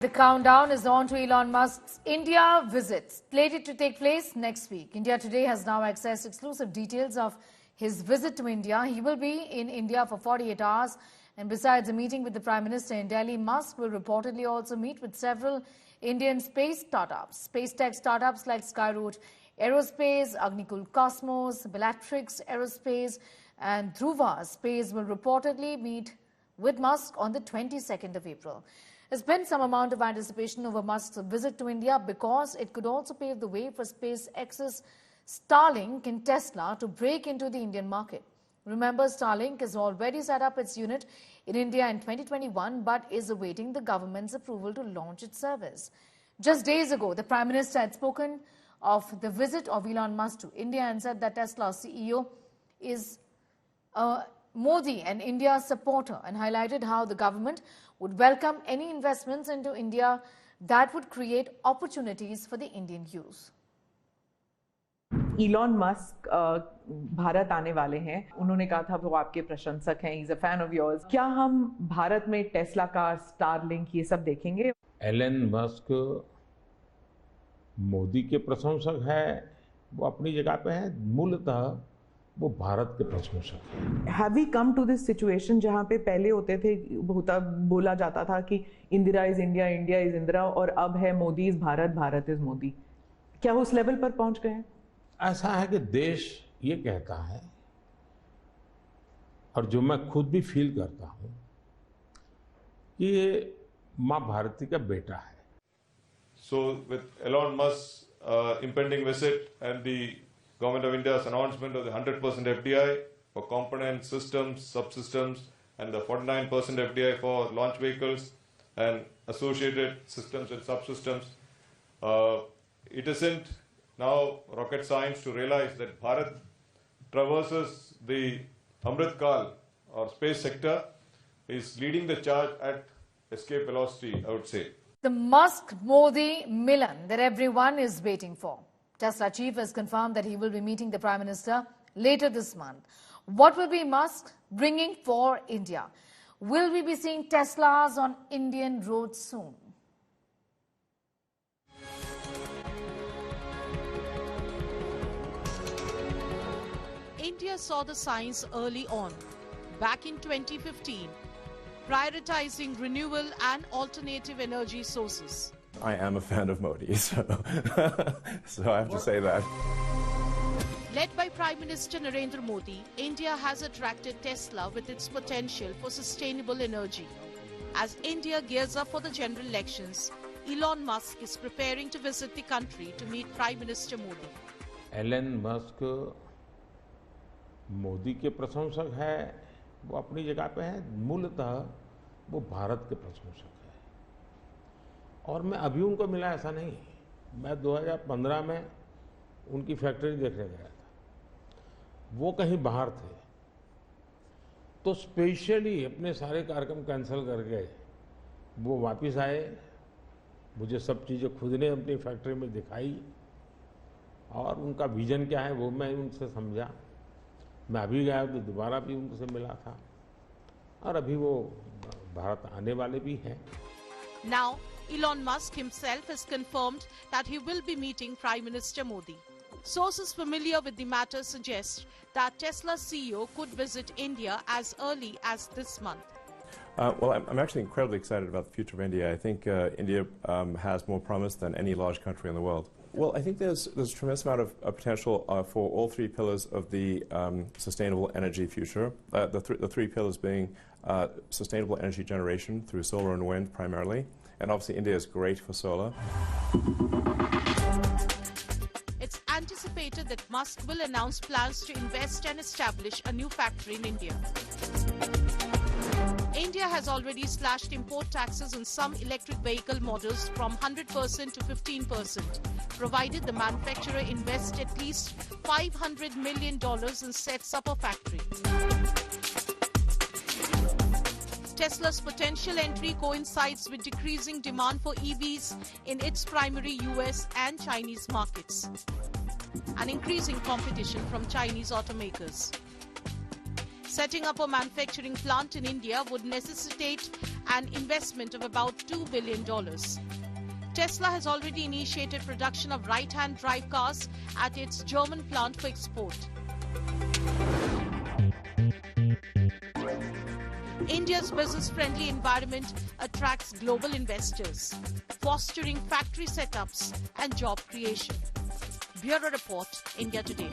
The countdown is on to Elon Musk's India visit, slated to take place next week. India Today has now accessed exclusive details of his visit to India. He will be in India for 48 hours, and besides a meeting with the Prime Minister in Delhi, Musk will reportedly also meet with several Indian space startups. Space tech startups like Skyroot Aerospace, Agnikul Cosmos, Bellatrix Aerospace and Dhruva Space will reportedly meet with Musk on the 22nd of April. There's been some amount of anticipation over Musk's visit to India because it could also pave the way for SpaceX's Starlink and Tesla to break into the Indian market. Remember, Starlink has already set up its unit in India in 2021 but is awaiting the government's approval to launch its service. Just days ago, the Prime Minister had spoken of the visit of Elon Musk to India and said that Tesla CEO is Modi and India's supporter, and highlighted how the government would welcome any investments into India that would create opportunities for the Indian youth. Elon Musk Bharat आने वाले हैं. उन्होंने कहा था वो आपके प्रशंसक हैं. He's a fan of yours. क्या हम भारत में टेस्ला कार, स्टारलिंक ये सब देखेंगे? एलन मस्क मोदी के प्रशंसक है, वो अपनी जगह पे है. मूलतः वो भारत के प्रशंसक है. Have we come to this situation जहाँ पे पहले होते थे बोला जाता था कि Indira is India, India is Indira, और अब है मोदी इज भारत, भारत इज मोदी. क्या उस लेवल पर पहुंच गए हैं? ऐसा है कि देश ये कहता है, और जो मैं खुद भी फील करता हूं, कि ये माँ भारती का बेटा है. So with Elon Musk's impending visit and the Government of India's announcement of the 100% FDI for component systems, subsystems, and the 49% FDI for launch vehicles and associated systems and subsystems, it isn't now rocket science to realize that Bharat traverses the Amrit Kal or space sector, is leading the charge at escape velocity, I would say. The Musk-Modi Milan that everyone is waiting for. Tesla chief has confirmed that he will be meeting the Prime Minister later this month. What will be Musk bringing for India? Will we be seeing Teslas on Indian roads soon? India saw the signs early on, back in 2015, prioritizing renewable and alternative energy sources. I am a fan of Modi, so I have to say that. Led by Prime Minister Narendra Modi, India has attracted Tesla with its potential for sustainable energy. As India gears up for the general elections, Elon Musk is preparing to visit the country to meet Prime Minister Modi. Elon Musk Modi के प्रशंसक है, वो अपनी जगह पे है. मूलतः वो भारत के प्रशंसक है, और मैं अभी उनको मिला ऐसा नहीं. मैं 2015 में उनकी फैक्ट्री देखने गया था. वो कहीं बाहर थे, तो स्पेशली अपने सारे कार्यक्रम कैंसिल करके वो वापस आए. मुझे सब चीज़ें खुद ने अपनी फैक्ट्री में दिखाई, और उनका विजन क्या है वो मैं उनसे समझा. मैं अभी गया तो दोबारा भी उनसे मिला था, और अभी वो भारत आने वाले भी हैं. Now, Elon Musk himself has confirmed that he will be meeting Prime Minister Modi. Sources familiar with the matter suggest that Tesla CEO could visit India as early as this month. Well, I'm actually incredibly excited about the future of India. I think India has more promise than any large country in the world. Well, I think there's a tremendous amount of potential for all three pillars of the sustainable energy future. The three pillars being sustainable energy generation through solar and wind primarily, and obviously India is great for solar. It's anticipated that Musk will announce plans to invest and establish a new factory in India. India has already slashed import taxes on some electric vehicle models from 100% to 15%, provided the manufacturer invests at least $500 million and sets up a factory. Tesla's potential entry coincides with decreasing demand for EVs in its primary US and Chinese markets, and increasing competition from Chinese automakers. Setting up a manufacturing plant in India would necessitate an investment of about $2 billion. Tesla has already initiated production of right-hand drive cars at its German plant for export. India's business-friendly environment attracts global investors, fostering factory setups and job creation. Bureau Report, India Today.